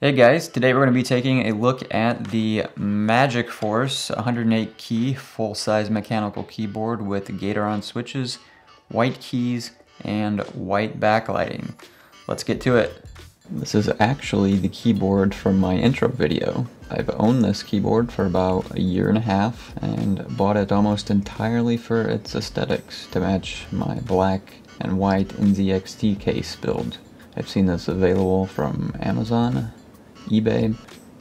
Hey guys, today we're going to be taking a look at the Magicforce 108 key full-size mechanical keyboard with Gateron switches, white keys, and white backlighting. Let's get to it. This is actually the keyboard from my intro video. I've owned this keyboard for about a year and a half and bought it almost entirely for its aesthetics to match my black and white NZXT case build. I've seen this available from Amazon, eBay,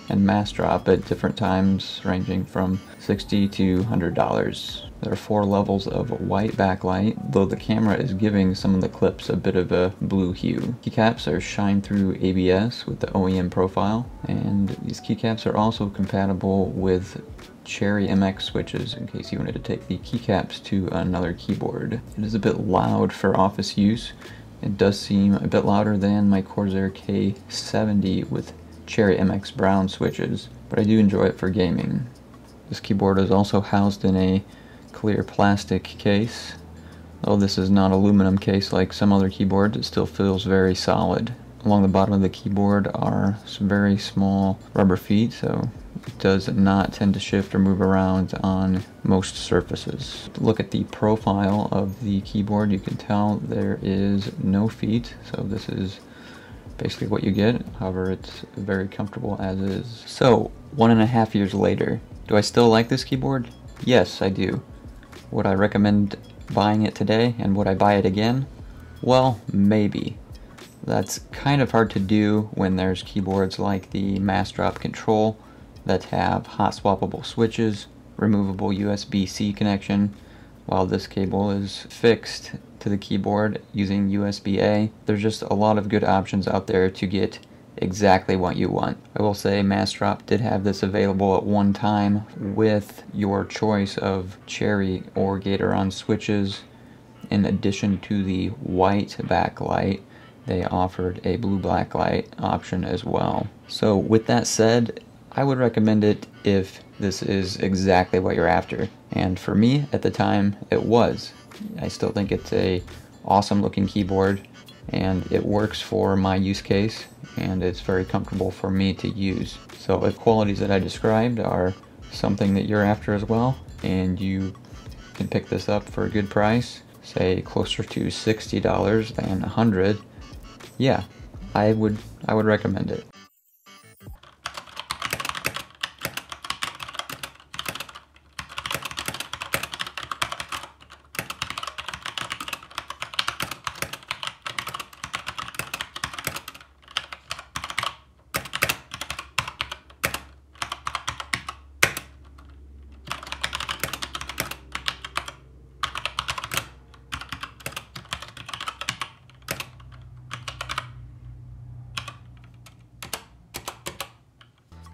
and mass drop at different times ranging from $60 to $100. There are 4 levels of white backlight, though the camera is giving some of the clips a bit of a blue hue. Keycaps are shine through ABS with the OEM profile, and these keycaps are also compatible with Cherry MX switches in case you wanted to take the keycaps to another keyboard. It is a bit loud for office use. It does seem a bit louder than my Corsair K70 with Cherry MX brown switches, but I do enjoy it for gaming. This keyboard is also housed in a clear plastic case. Though this is not aluminum case like some other keyboards, it still feels very solid. Along the bottom of the keyboard are some very small rubber feet, so it does not tend to shift or move around on most surfaces. Look at the profile of the keyboard, you can tell there is no feet, so this is basically what you get. However, it's very comfortable as is. So, 1.5 years later, do I still like this keyboard? Yes, I do. Would I recommend buying it today, and would I buy it again? Well, maybe. That's kind of hard to do when there's keyboards like the Mass Drop Control that have hot swappable switches, removable USB-C connection, while this cable is fixed to the keyboard using USB-A. There's just a lot of good options out there to get exactly what you want. I will say Mass Drop did have this available at one time with your choice of Cherry or Gateron switches. In addition to the white backlight, they offered a blue backlight option as well. So with that said, I would recommend it if this is exactly what you're after. And for me, at the time, it was. I still think it's a awesome looking keyboard, and it works for my use case, and it's very comfortable for me to use. So if qualities that I described are something that you're after as well, and you can pick this up for a good price, say closer to $60 than $100, yeah, I would recommend it.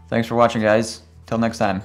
Thanks for watching, guys. Till next time.